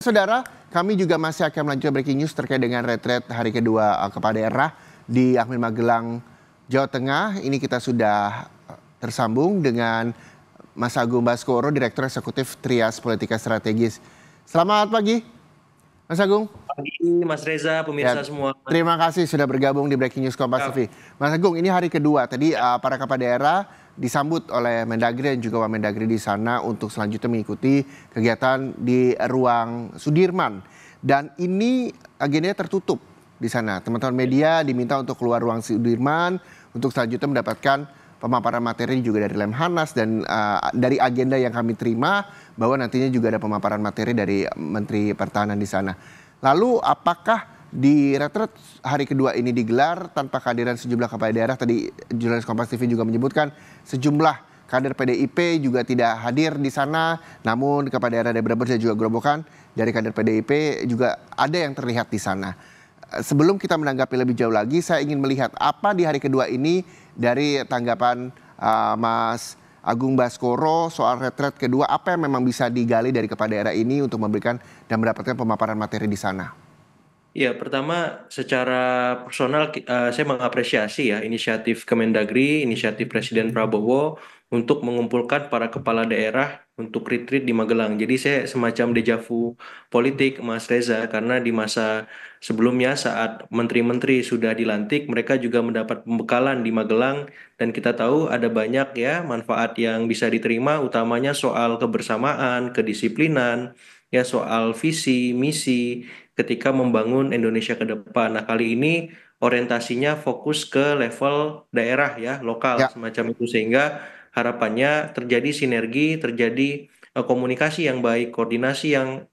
Saudara, kami juga masih akan melanjutkan breaking news terkait dengan retret hari kedua kepala daerah di Akmil Magelang, Jawa Tengah. Ini kita sudah tersambung dengan Mas Agung Baskoro, Direktur Eksekutif Trias Politika Strategis. Selamat pagi, Mas Agung. Pagi Mas Reza, pemirsa semua. Terima kasih sudah bergabung di Breaking News Kompas TV. Mas Agung, ini hari kedua. Tadi para kepala daerah disambut oleh Mendagri dan juga Wamendagri di sana untuk selanjutnya mengikuti kegiatan di ruang Sudirman. Dan ini agendanya tertutup di sana. Teman-teman media diminta untuk keluar ruang Sudirman untuk selanjutnya mendapatkan pemaparan materi juga dari Lemhanas dan dari agenda yang kami terima bahwa nantinya juga ada pemaparan materi dari Menteri Pertahanan di sana. Lalu apakah di retret hari kedua ini digelar tanpa kehadiran sejumlah kepala daerah? Tadi jurnalis Kompas TV juga menyebutkan sejumlah kader PDIP juga tidak hadir di sana. Namun kepala daerah dari Brebes dan juga Gerobokan dari kader PDIP juga ada yang terlihat di sana. Sebelum kita menanggapi lebih jauh lagi, saya ingin melihat apa di hari kedua ini dari tanggapan Mas Agung Baskoro soal retret kedua, apa yang memang bisa digali dari kepala daerah ini untuk memberikan dan mendapatkan pemaparan materi di sana. Ya, pertama secara personal saya mengapresiasi ya inisiatif Kemendagri, inisiatif Presiden Prabowo untuk mengumpulkan para kepala daerah untuk retreat di Magelang. Jadi saya semacam dejavu politik, Mas Reza, karena di masa sebelumnya saat menteri-menteri sudah dilantik, mereka juga mendapat pembekalan di Magelang dan kita tahu ada banyak ya manfaat yang bisa diterima, utamanya soal kebersamaan, kedisiplinan, ya soal visi, misi ketika membangun Indonesia ke depan. Nah, kali ini orientasinya fokus ke level daerah ya, lokal Ya. semacam itu sehingga harapannya terjadi sinergi, terjadi komunikasi yang baik, koordinasi yang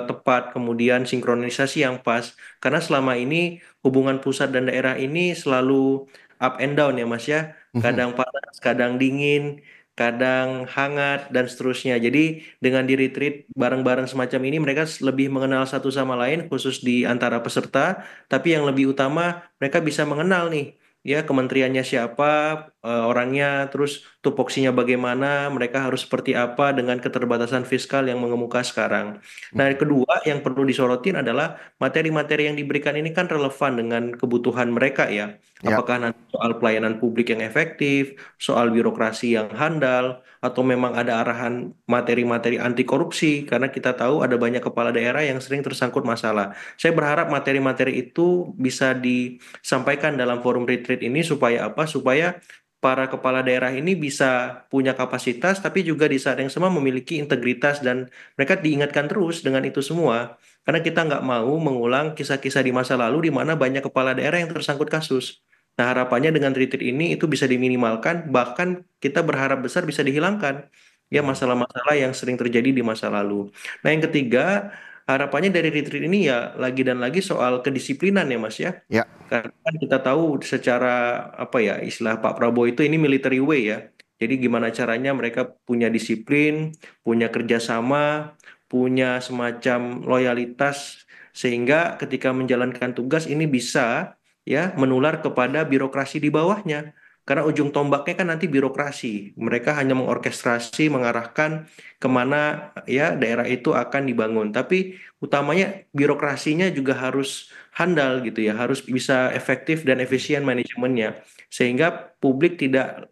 tepat, kemudian sinkronisasi yang pas. Karena selama ini hubungan pusat dan daerah ini selalu up and down ya Mas ya. Kadang panas, kadang dingin, kadang hangat dan seterusnya. Jadi dengan di retreat bareng-bareng semacam ini mereka lebih mengenal satu sama lain khusus di antara peserta, tapi yang lebih utama mereka bisa mengenal nih ya kementeriannya siapa, orangnya, terus tupoksinya bagaimana, mereka harus seperti apa dengan keterbatasan fiskal yang mengemuka sekarang. Nah, yang kedua yang perlu disorotin adalah materi-materi yang diberikan ini kan relevan dengan kebutuhan mereka ya. Ya. Apakah nanti soal pelayanan publik yang efektif, soal birokrasi yang handal, atau memang ada arahan materi-materi anti korupsi, karena kita tahu ada banyak kepala daerah yang sering tersangkut masalah. Saya berharap materi-materi itu bisa disampaikan dalam forum retreat ini supaya apa? Supaya para kepala daerah ini bisa punya kapasitas, tapi juga di saat yang sama memiliki integritas dan mereka diingatkan terus dengan itu semua. Karena kita nggak mau mengulang kisah-kisah di masa lalu di mana banyak kepala daerah yang tersangkut kasus. Nah, harapannya dengan retreat ini itu bisa diminimalkan, bahkan kita berharap besar bisa dihilangkan ya masalah-masalah yang sering terjadi di masa lalu. Nah, yang ketiga, harapannya dari retreat ini ya lagi dan lagi soal kedisiplinan ya Mas ya. Ya. Karena kan kita tahu secara apa ya istilah Pak Prabowo itu ini military way ya. Jadi gimana caranya mereka punya disiplin, punya kerjasama, punya semacam loyalitas sehingga ketika menjalankan tugas ini bisa ya menular kepada birokrasi di bawahnya. Karena ujung tombaknya kan nanti birokrasi. Mereka hanya mengorkestrasi, mengarahkan kemana ya daerah itu akan dibangun. Tapi utamanya birokrasinya juga harus handal gitu ya, harus bisa efektif dan efisien manajemennya. Sehingga publik tidak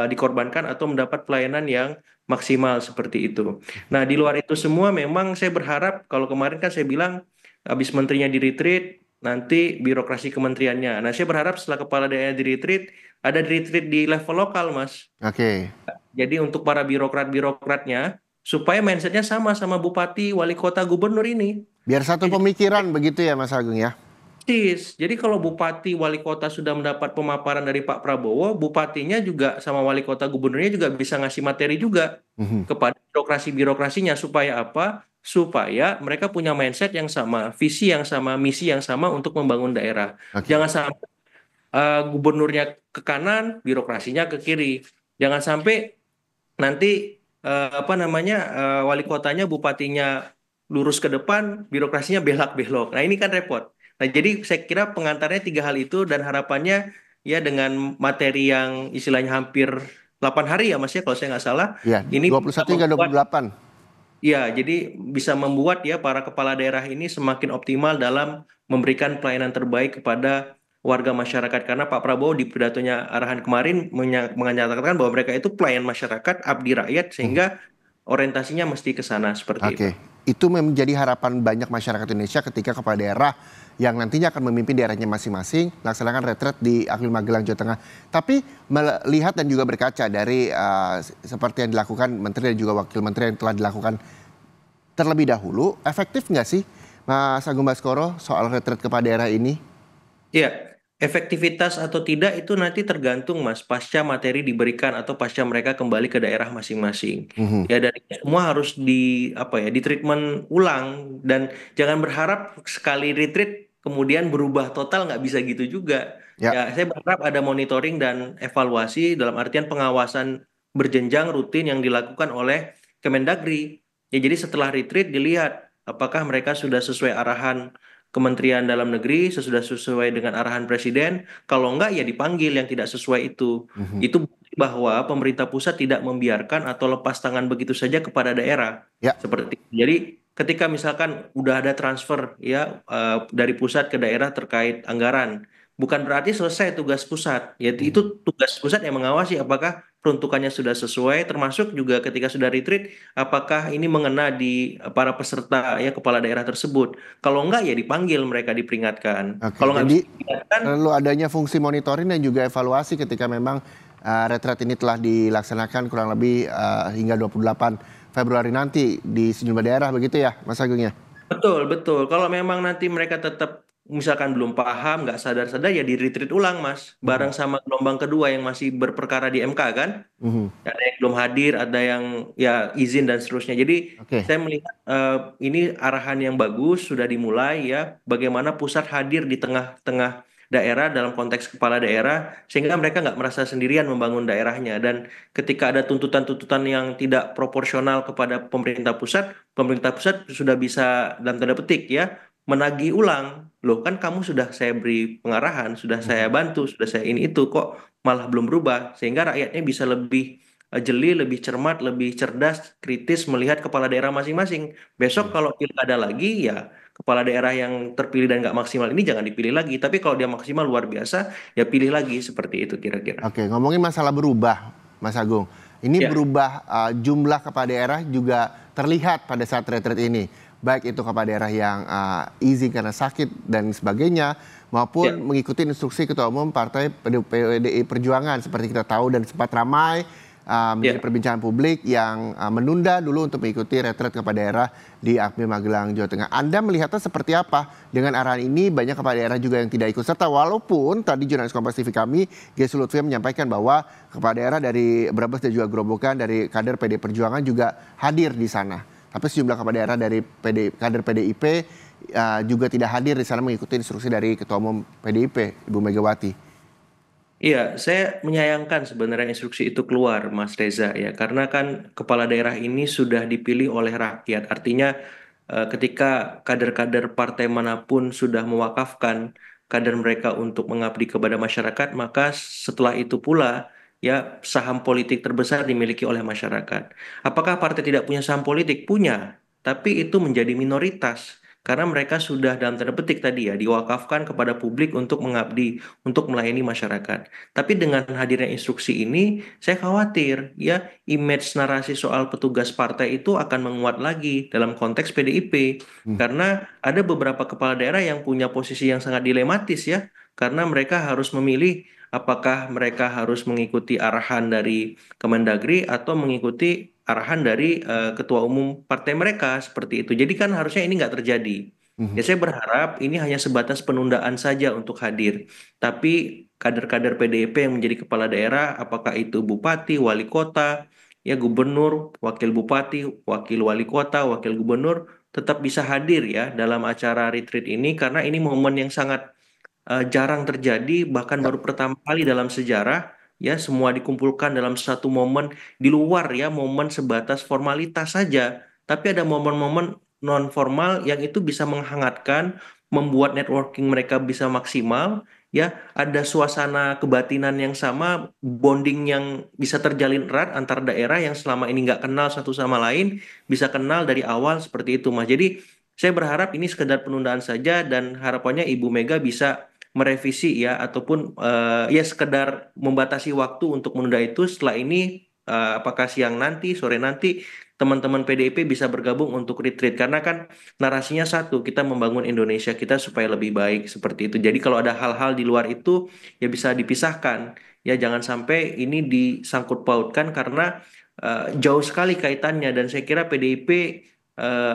dikorbankan atau mendapat pelayanan yang maksimal seperti itu. Nah, di luar itu semua memang saya berharap kalau kemarin kan saya bilang habis menterinya di retreat, nanti birokrasi kementeriannya. Nah, saya berharap setelah kepala daerah di retreat, ada di retreat di level lokal, Mas. Oke. Jadi untuk para birokrat-birokratnya, supaya mindsetnya sama bupati, wali kota, gubernur ini. Biar satu Jadi pemikiran begitu ya Mas Agung ya. persis. Jadi kalau bupati, wali kota sudah mendapat pemaparan dari Pak Prabowo, bupatinya juga sama wali kota, gubernurnya juga bisa ngasih materi juga Mhm. kepada birokrasi-birokrasinya supaya apa? Supaya mereka punya mindset yang sama, visi yang sama, misi yang sama untuk membangun daerah. Oke. Jangan sampai gubernurnya ke kanan, birokrasinya ke kiri. Jangan sampai nanti apa namanya wali kotanya, bupatinya lurus ke depan, birokrasinya belak-belok. Nah ini kan repot. Nah jadi saya kira pengantarnya tiga hal itu dan harapannya ya dengan materi yang istilahnya hampir 8 hari ya Mas ya kalau saya nggak salah, Ya, ini bisa 21 hingga membuat 28. Ya, jadi bisa membuat ya para kepala daerah ini semakin optimal dalam memberikan pelayanan terbaik kepada warga masyarakat. Karena Pak Prabowo di pidatonya arahan kemarin menyatakan bahwa mereka itu pelayan masyarakat, abdi rakyat, Mhm. sehingga orientasinya mesti ke sana seperti itu. Oke, itu menjadi harapan banyak masyarakat Indonesia ketika kepala daerah yang nantinya akan memimpin daerahnya masing-masing laksanakan retret di Akmil Magelang, Jawa Tengah. Tapi melihat dan juga berkaca dari seperti yang dilakukan menteri dan juga wakil menteri yang telah dilakukan terlebih dahulu, efektif nggak sih Mas Agung Baskoro soal retret kepala daerah ini? Ya, efektivitas atau tidak itu nanti tergantung Mas pasca materi diberikan atau pasca mereka kembali ke daerah masing-masing. Mhm. Ya dan ini semua harus di apa ya, di treatment ulang dan jangan berharap sekali retreat kemudian berubah total nggak bisa gitu juga. Ya. Ya, saya berharap ada monitoring dan evaluasi dalam artian pengawasan berjenjang rutin yang dilakukan oleh Kemendagri. Ya, jadi setelah retreat dilihat apakah mereka sudah sesuai arahan Kementerian Dalam Negeri sesuai dengan arahan Presiden. Kalau enggak ya dipanggil yang tidak sesuai itu. Mhm. Itu bukti bahwa pemerintah pusat tidak membiarkan atau lepas tangan begitu saja kepada daerah. Ya. Seperti itu. Jadi ketika misalkan udah ada transfer ya dari pusat ke daerah terkait anggaran, bukan berarti selesai tugas pusat. Ya Mhm. itu tugas pusat yang mengawasi apakah peruntukannya sudah sesuai, termasuk juga ketika sudah retreat, apakah ini mengena di para peserta ya kepala daerah tersebut. Kalau enggak ya dipanggil mereka diperingatkan. Oke, Kalau nggak bisa jadi diperingatkan, perlu adanya fungsi monitoring dan juga evaluasi ketika memang retret ini telah dilaksanakan kurang lebih hingga 28 Februari nanti di sejumlah daerah begitu ya, Mas Agung ya? betul betul. Kalau memang nanti mereka tetap misalkan belum paham, nggak sadar-sadar ya di retreat ulang, Mas. Mhm. Bareng sama gelombang kedua yang masih berperkara di MK kan. Mhm. Ada yang belum hadir, ada yang ya izin dan seterusnya. Jadi Oke. saya melihat ini arahan yang bagus sudah dimulai ya. Bagaimana pusat hadir di tengah-tengah daerah dalam konteks kepala daerah sehingga mereka nggak merasa sendirian membangun daerahnya dan ketika ada tuntutan-tuntutan yang tidak proporsional kepada pemerintah pusat sudah bisa dalam tanda petik ya menagih ulang. Loh kan kamu sudah saya beri pengarahan, sudah saya Mhm. bantu, sudah saya ini itu kok malah belum berubah sehingga rakyatnya bisa lebih jeli, lebih cermat, lebih cerdas, kritis melihat kepala daerah masing-masing. Besok Oke. kalau pilkada lagi ya kepala daerah yang terpilih dan nggak maksimal ini jangan dipilih lagi. Tapi kalau dia maksimal luar biasa ya pilih lagi seperti itu kira-kira. Oke, ngomongin masalah berubah, Mas Agung. Ini Ya, berubah jumlah kepala daerah juga terlihat pada saat retret ini. Baik itu kepala daerah yang izin karena sakit dan sebagainya, maupun ya, mengikuti instruksi Ketua Umum Partai PDI Perjuangan seperti kita tahu dan sempat ramai menjadi ya. perbincangan publik yang menunda dulu untuk mengikuti retret kepala daerah di Akmil Magelang, Jawa Tengah. Anda melihatnya seperti apa? Dengan arahan ini banyak kepala daerah juga yang tidak ikut serta walaupun tadi jurnalis Kompas TV kami Gessu Lutfi menyampaikan bahwa kepala daerah dari Brebes dan juga Gerobokan dari kader PD Perjuangan juga hadir di sana. Tapi sejumlah kepala daerah dari kader PDIP juga tidak hadir di sana mengikuti instruksi dari Ketua Umum PDIP Ibu Megawati. Iya, saya menyayangkan sebenarnya instruksi itu keluar, Mas Reza ya, karena kan kepala daerah ini sudah dipilih oleh rakyat. Artinya ketika kader-kader partai manapun sudah mewakafkan kader mereka untuk mengabdi kepada masyarakat, maka setelah itu pula ya saham politik terbesar dimiliki oleh masyarakat. Apakah partai tidak punya saham politik? Punya, tapi itu menjadi minoritas. Karena mereka sudah dalam tanda petik tadi ya diwakafkan kepada publik untuk mengabdi, untuk melayani masyarakat. Tapi dengan hadirnya instruksi ini, saya khawatir ya image narasi soal petugas partai itu akan menguat lagi dalam konteks PDIP. Hmm. Karena ada beberapa kepala daerah yang punya posisi yang sangat dilematis ya, karena mereka harus memilih apakah mereka harus mengikuti arahan dari Kemendagri atau mengikuti arahan dari ketua umum partai mereka seperti itu. Jadi kan harusnya ini nggak terjadi. Ya Mhm. saya berharap ini hanya sebatas penundaan saja untuk hadir. Tapi kader-kader PDIP yang menjadi kepala daerah, apakah itu bupati, wali kota, ya gubernur, wakil bupati, wakil wali kota, wakil gubernur, tetap bisa hadir ya dalam acara retreat ini karena ini momen yang sangat jarang terjadi, bahkan Ya. baru pertama kali dalam sejarah ya semua dikumpulkan dalam satu momen di luar ya momen sebatas formalitas saja, tapi ada momen-momen non formal yang itu bisa menghangatkan, membuat networking mereka bisa maksimal, ya, ada suasana kebatinan yang sama, bonding yang bisa terjalin erat antar daerah yang selama ini nggak kenal satu sama lain, bisa kenal dari awal seperti itu, Mas. Jadi saya berharap ini sekedar penundaan saja dan harapannya Ibu Mega bisa merevisi ya ataupun ya sekedar membatasi waktu untuk menunda itu setelah ini apakah siang nanti, sore nanti teman-teman PDIP bisa bergabung untuk retreat karena kan narasinya satu, kita membangun Indonesia kita supaya lebih baik seperti itu. Jadi kalau ada hal-hal di luar itu ya bisa dipisahkan. Ya jangan sampai ini disangkut pautkan karena jauh sekali kaitannya dan saya kira PDIP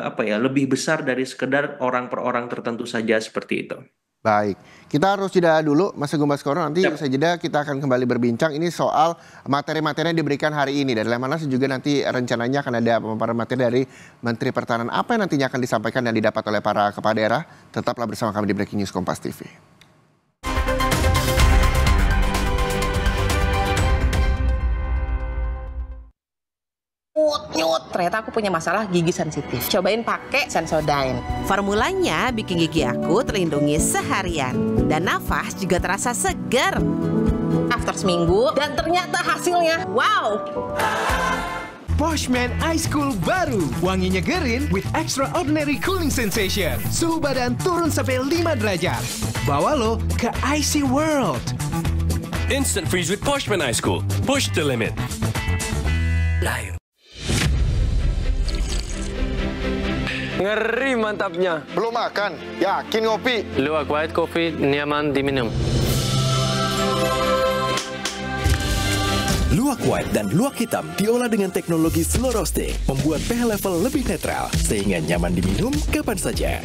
apa ya lebih besar dari sekedar orang per orang tertentu saja seperti itu. Baik, kita harus jeda dulu Mas Agung Baskoro, nanti Yap. usai jeda kita akan kembali berbincang ini soal materi-materi yang diberikan hari ini dari Lemhanas juga nanti rencananya akan ada pemaparan materi dari Menteri Pertahanan apa yang nantinya akan disampaikan dan didapat oleh para kepala daerah. Tetaplah bersama kami di Breaking News Kompas TV. Nyut, ternyata aku punya masalah gigi sensitif. Cobain pakai Sensodyne. Formulanya bikin gigi aku terlindungi seharian. Dan nafas juga terasa segar. After seminggu, dan ternyata hasilnya, wow! Boschman Ice Cool baru. Wangi nyegerin with extraordinary cooling sensation. Suhu badan turun sampai 5 derajat. Bawa lo ke icy world. Instant freeze with Boschman Ice Cool. Push the limit. Live. Ngeri mantapnya. Belum makan, yakin ngopi. Luwak white coffee nyaman diminum. Luwak white dan luwak hitam diolah dengan teknologi slow roasting, membuat pH level lebih netral sehingga nyaman diminum kapan saja.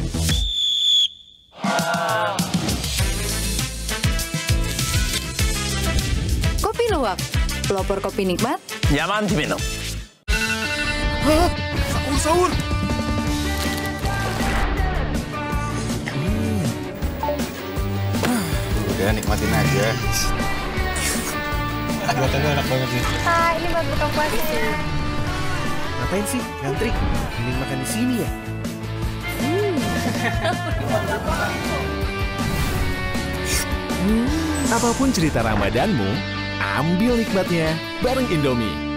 Kopi luwak, pelopor kopi nikmat. Nyaman diminum. Sahur. Udah nikmatin aja. Buatannya enak banget nih. Ini buat buka puasa ya. Ngapain sih ngantri? Mending makan di sini ya. Apapun cerita Ramadanmu, ambil nikmatnya bareng Indomie.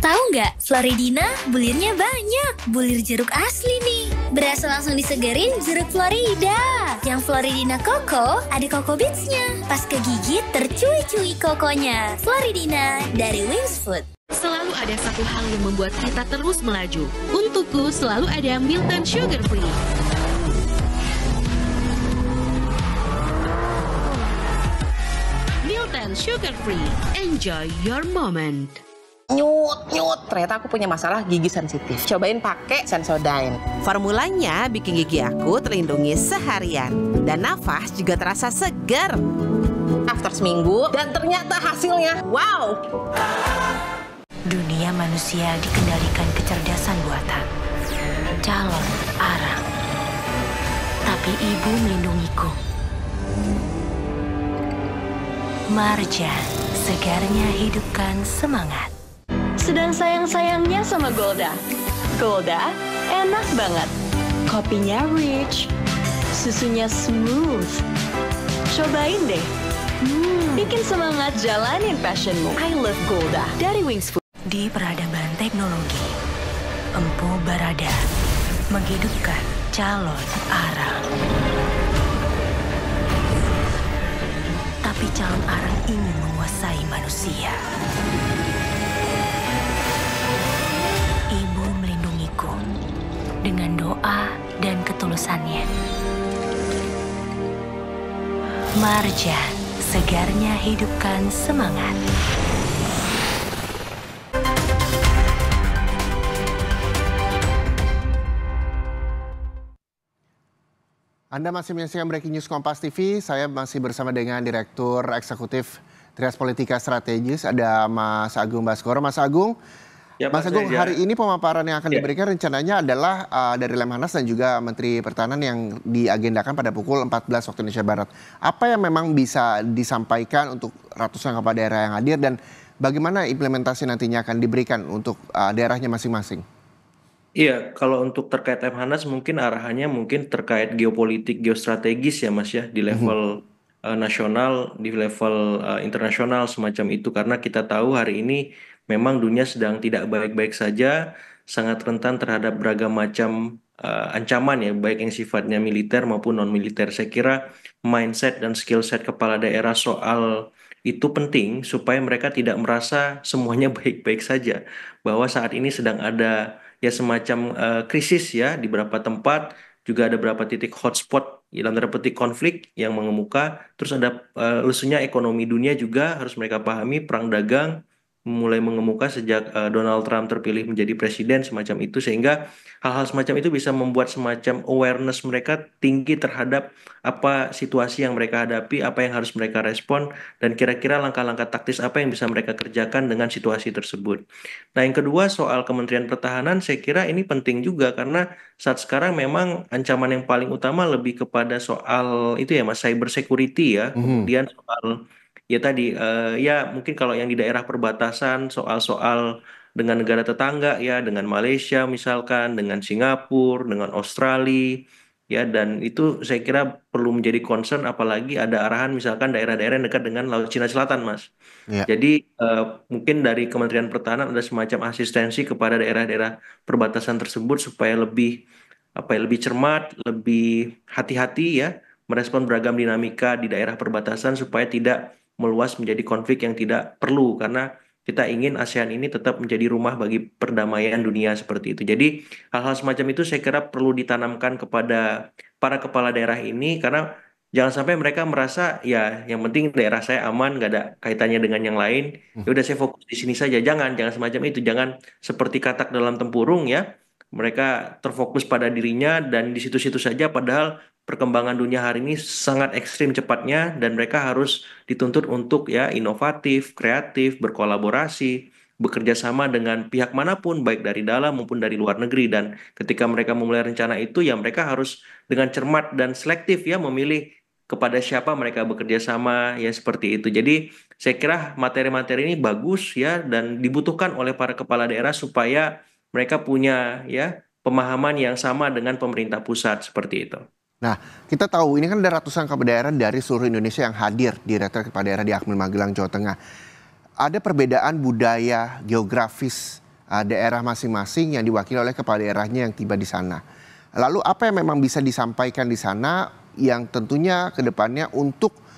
Tahu nggak, Floridina bulirnya banyak. Bulir jeruk asli nih. Berasa langsung disegerin jeruk Florida. Yang Floridina Coco, ada Coco Beats-nya. Pas kegigit, tercui-cui kokonya. Floridina dari Wings Food. Selalu ada satu hal yang membuat kita terus melaju. Untukku selalu ada Milton Sugar Free. Milton Sugar Free. Enjoy your moment. Nyut, ternyata aku punya masalah gigi sensitif. Cobain pakai Sensodyne. Formulanya bikin gigi aku terlindungi seharian. Dan nafas juga terasa segar. After seminggu, dan ternyata hasilnya, wow! Dunia manusia dikendalikan kecerdasan buatan. Calon arang. Tapi ibu melindungiku. Marjan, segarnya hidupkan semangat. Sedang sayang-sayangnya sama Golda. Golda enak banget. Kopinya rich, susunya smooth. Cobain deh. Bikin semangat jalanin passionmu. I love Golda dari Wings Food. Di peradaban teknologi, Empu Barada menghidupkan calon arang. Tapi calon arang ingin menguasai manusia. Ibu melindungiku dengan doa dan ketulusannya. Marjan, segarnya hidupkan semangat. Anda masih menyaksikan Breaking News Kompas TV. Saya masih bersama dengan Direktur Eksekutif Trias Politika Strategis, ada Mas Agung Baskoro. Mas Agung, Ya, Mas Pak Agung, Reza. hari ini pemaparan yang akan diberikan rencananya adalah dari Lemhanas dan juga Menteri Pertahanan yang diagendakan pada pukul 14 waktu Indonesia Barat. Apa yang memang bisa disampaikan untuk ratusan kepala daerah yang hadir dan bagaimana implementasi nantinya akan diberikan untuk daerahnya masing-masing? Iya, kalau untuk terkait Lemhanas mungkin arahannya mungkin terkait geopolitik, geostrategis ya Mas ya, di Mhm. level nasional, di level internasional semacam itu. Karena kita tahu hari ini memang dunia sedang tidak baik-baik saja, sangat rentan terhadap beragam macam ancaman ya, baik yang sifatnya militer maupun non-militer. Saya kira mindset dan skill set kepala daerah soal itu penting supaya mereka tidak merasa semuanya baik-baik saja, bahwa saat ini sedang ada ya semacam krisis ya di beberapa tempat, juga ada beberapa titik hotspot ya, dalam tanda petik konflik yang mengemuka, terus ada lesunya ekonomi dunia juga harus mereka pahami, perang dagang mulai mengemuka sejak Donald Trump terpilih menjadi presiden semacam itu, sehingga hal-hal semacam itu bisa membuat semacam awareness mereka tinggi terhadap apa situasi yang mereka hadapi, apa yang harus mereka respon, dan kira-kira langkah-langkah taktis apa yang bisa mereka kerjakan dengan situasi tersebut. Nah, yang kedua soal Kementerian Pertahanan, saya kira ini penting juga karena saat sekarang memang ancaman yang paling utama lebih kepada soal itu ya Mas, cyber security ya. Mhm. Kemudian soal ya tadi ya mungkin kalau yang di daerah perbatasan soal-soal dengan negara tetangga ya, dengan Malaysia misalkan, dengan Singapura, dengan Australia ya, dan itu saya kira perlu menjadi concern apalagi ada arahan misalkan daerah-daerah yang dekat dengan Laut Cina Selatan, Mas. Ya. Jadi mungkin dari Kementerian Pertahanan ada semacam asistensi kepada daerah-daerah perbatasan tersebut supaya lebih apa ya, lebih cermat, lebih hati-hati ya merespon beragam dinamika di daerah perbatasan supaya tidak meluas menjadi konflik yang tidak perlu, karena kita ingin ASEAN ini tetap menjadi rumah bagi perdamaian dunia seperti itu. Jadi hal-hal semacam itu saya kira perlu ditanamkan kepada para kepala daerah ini, karena jangan sampai mereka merasa ya yang penting daerah saya aman, nggak ada kaitannya dengan yang lain. Ya udah saya fokus di sini saja. Jangan semacam itu. Jangan seperti katak dalam tempurung ya. Mereka terfokus pada dirinya dan di situ-situ saja. Padahal perkembangan dunia hari ini sangat ekstrim cepatnya dan mereka harus dituntut untuk ya inovatif, kreatif, berkolaborasi, bekerja sama dengan pihak manapun, baik dari dalam maupun dari luar negeri. Dan ketika mereka memulai rencana itu, ya mereka harus dengan cermat dan selektif ya memilih kepada siapa mereka bekerja sama ya seperti itu. Jadi saya kira materi-materi ini bagus ya dan dibutuhkan oleh para kepala daerah supaya mereka punya ya pemahaman yang sama dengan pemerintah pusat seperti itu. Nah, kita tahu ini kan ada ratusan kepala daerah dari seluruh Indonesia yang hadir di Retret Kepala Daerah di Akmil Magelang, Jawa Tengah. Ada perbedaan budaya geografis daerah masing-masing yang diwakili oleh kepala daerahnya yang tiba di sana. Lalu apa yang memang bisa disampaikan di sana yang tentunya ke depannya untuk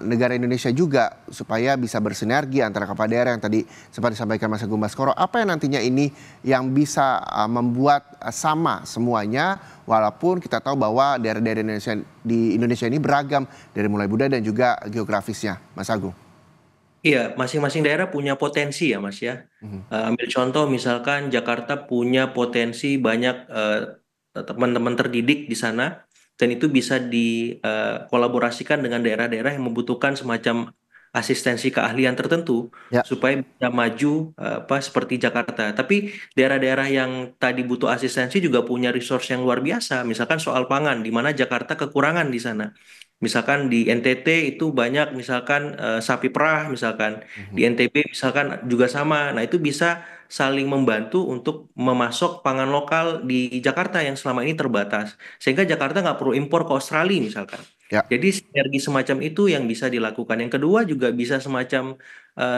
negara Indonesia juga supaya bisa bersinergi antara kepala daerah yang tadi sempat disampaikan Mas Agung Baskoro. Apa yang nantinya ini yang bisa membuat sama semuanya, walaupun kita tahu bahwa daerah-daerah Indonesia di Indonesia ini beragam dari mulai budaya dan juga geografisnya, Mas Agung. Iya, masing-masing daerah punya potensi ya Mas ya. Ambil contoh misalkan Jakarta punya potensi banyak teman-teman terdidik di sana, dan itu bisa dikolaborasikan dengan daerah-daerah yang membutuhkan semacam asistensi keahlian tertentu Ya. supaya bisa maju apa seperti Jakarta. Tapi daerah-daerah yang tadi butuh asistensi juga punya resource yang luar biasa. Misalkan soal pangan, di mana Jakarta kekurangan di sana. Misalkan di NTT itu banyak misalkan sapi perah misalkan, di NTB misalkan juga sama. Nah, itu bisa saling membantu untuk memasok pangan lokal di Jakarta yang selama ini terbatas. Sehingga Jakarta nggak perlu impor ke Australia misalkan. Ya. Jadi sinergi semacam itu yang bisa dilakukan. Yang kedua juga bisa semacam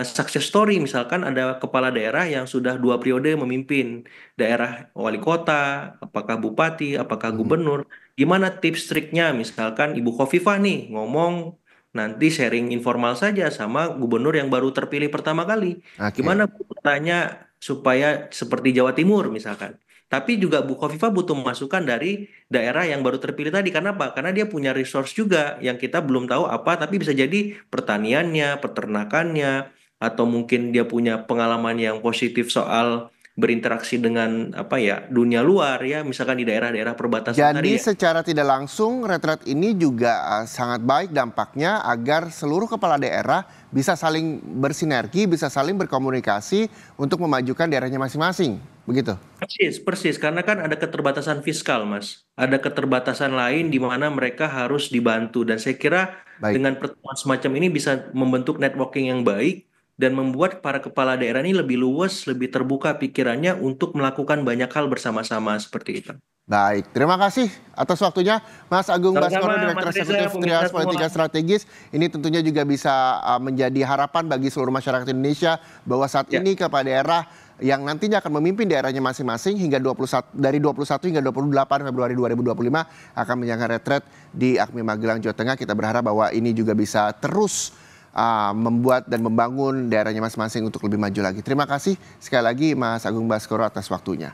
success story. Misalkan ada kepala daerah yang sudah 2 periode memimpin daerah, wali kota, apakah bupati, apakah gubernur. Gimana tips triknya? Misalkan Ibu Khofifah nih ngomong, nanti sharing informal saja sama gubernur yang baru terpilih pertama kali. Oke. Gimana Bu bertanya supaya seperti Jawa Timur misalkan. Tapi juga Bu Khofifah butuh masukan dari daerah yang baru terpilih tadi. Karena apa? Karena dia punya resource juga yang kita belum tahu apa, tapi bisa jadi pertaniannya, peternakannya, atau mungkin dia punya pengalaman yang positif soal berinteraksi dengan apa ya dunia luar ya, misalkan di daerah-daerah perbatasan Jadi tadi ya. secara tidak langsung retret ini juga sangat baik dampaknya agar seluruh kepala daerah bisa saling bersinergi, bisa saling berkomunikasi untuk memajukan daerahnya masing-masing. Begitu? Persis, karena kan ada keterbatasan fiskal, Mas. Ada keterbatasan lain di mana mereka harus dibantu. Dan saya kira Baik. dengan pertemuan semacam ini bisa membentuk networking yang baik, dan membuat para kepala daerah ini lebih luas, lebih terbuka pikirannya untuk melakukan banyak hal bersama-sama seperti itu. Baik, terima kasih atas waktunya Mas Agung Sama-sama, Baskoro, Direktur Mas Reza, Eksekutif pemirsa Trias semua. Politika Strategis. Ini tentunya juga bisa menjadi harapan bagi seluruh masyarakat Indonesia bahwa saat ini kepala daerah yang nantinya akan memimpin daerahnya masing-masing hingga 21 hingga 28 Februari 2025 akan menjalankan retret di Akmi Magelang, Jawa Tengah. Kita berharap bahwa ini juga bisa terus membuat dan membangun daerahnya masing-masing untuk lebih maju lagi. Terima kasih sekali lagi Mas Agung Baskoro atas waktunya.